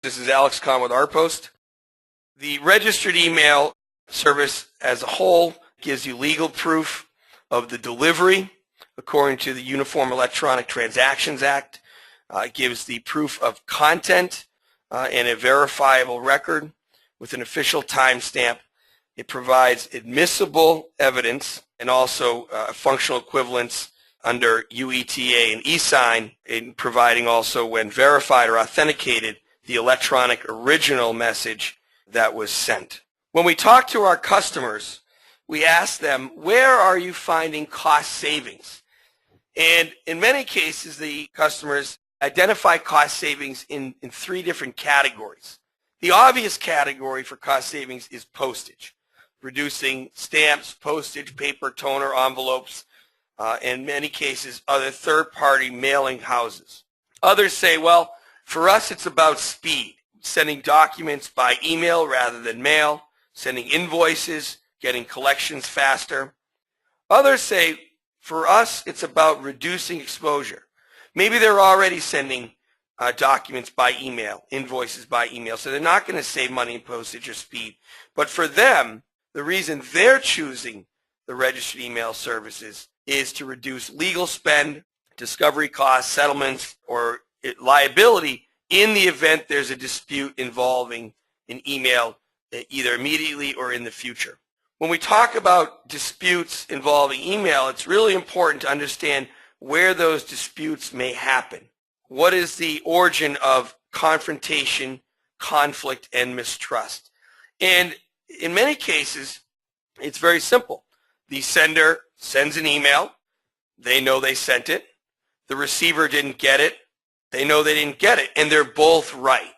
This is Alex Kahn with RPost. The registered email service as a whole gives you legal proof of the delivery according to the Uniform Electronic Transactions Act. It gives the proof of content and a verifiable record with an official timestamp. It provides admissible evidence and also functional equivalence under UETA and e-sign, in providing also, when verified or authenticated, the electronic original message that was sent. When we talk to our customers, we ask them, where are you finding cost savings? And in many cases, the customers identify cost savings in three different categories. The obvious category for cost savings is postage, reducing stamps, postage, paper, toner, envelopes, in many cases other third-party mailing houses. Others say, well, for us it's about speed, sending documents by email rather than mail, sending invoices, getting collections faster. Others say, for us it's about reducing exposure. Maybe they're already sending documents by email, invoices by email, so they're not going to save money in postage or speed. But for them, the reason they're choosing the registered email services is to reduce legal spend, discovery costs, settlements, or liability in the event there's a dispute involving an email, either immediately or in the future. When we talk about disputes involving email, it's really important to understand where those disputes may happen. What is the origin of confrontation, conflict, and mistrust? And in many cases, it's very simple. The sender sends an email. They know they sent it. The receiver didn't get it. They know they didn't get it, and they're both right.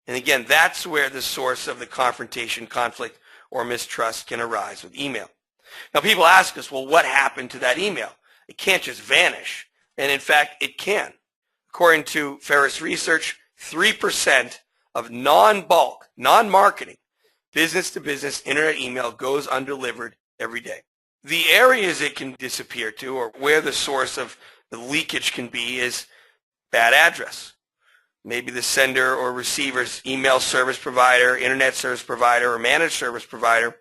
And again, that's where the source of the confrontation, conflict, or mistrust can arise with email. Now, people ask us, well, what happened to that email? It can't just vanish. And in fact, it can. According to Ferris Research, 3% of non-bulk, non-marketing, business-to-business internet email goes undelivered every day. The areas it can disappear to, or where the source of the leakage can be, is bad address. Maybe the sender or receiver's email service provider, internet service provider, or managed service provider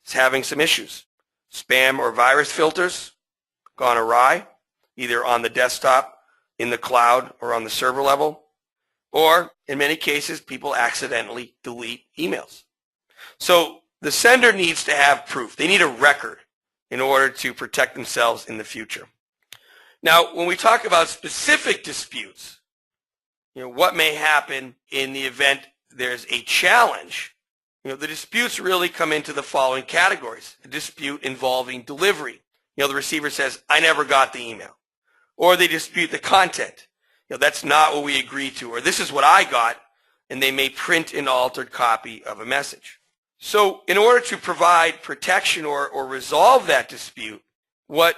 is having some issues. Spam or virus filters gone awry, either on the desktop, in the cloud, or on the server level. Or, in many cases, people accidentally delete emails. So the sender needs to have proof. They need a record in order to protect themselves in the future. Now, when we talk about specific disputes, what may happen in the event there's a challenge, the disputes really come into the following categories. A dispute involving delivery. The receiver says, I never got the email. Or they dispute the content. That's not what we agreed to, or this is what I got, and they may print an altered copy of a message. So in order to provide protection or resolve that dispute, what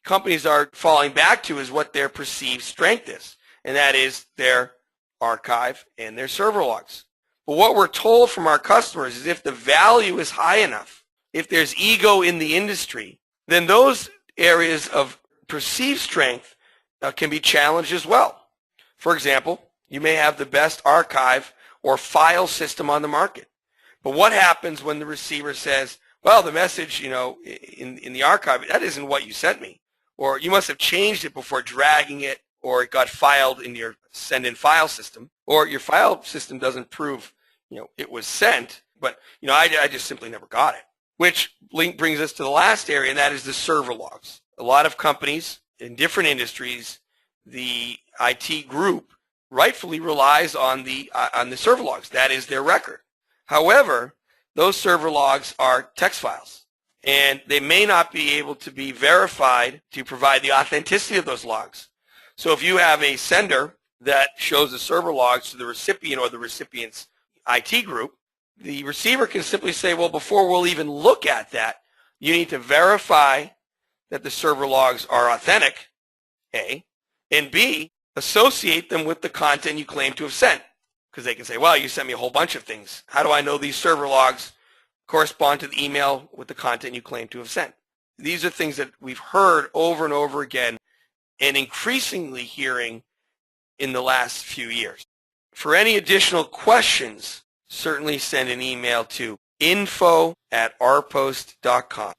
companies are falling back to is what their perceived strength is, and that is their archive and their server logs. But what we're told from our customers is if the value is high enough, if there's ego in the industry, then those areas of perceived strength can be challenged as well. For example, you may have the best archive or file system on the market. But what happens when the receiver says, well, the message, in the archive, that isn't what you sent me. Or you must have changed it before dragging it, or it got filed in your send-in file system. Or your file system doesn't prove, it was sent, but, I just simply never got it. Which brings us to the last area, and that is the server logs. A lot of companies in different industries, the IT group rightfully relies on the server logs. That is their record. However, those server logs are text files, and they may not be able to be verified to provide the authenticity of those logs. So if you have a sender that shows the server logs to the recipient or the recipient's IT group, the receiver can simply say, well, before we'll even look at that, you need to verify that the server logs are authentic, A, and B, associate them with the content you claim to have sent. Because they can say, well, you sent me a whole bunch of things. How do I know these server logs correspond to the email with the content you claim to have sent? These are things that we've heard over and over again and increasingly hearing in the last few years. For any additional questions, certainly send an email to info@rpost.com.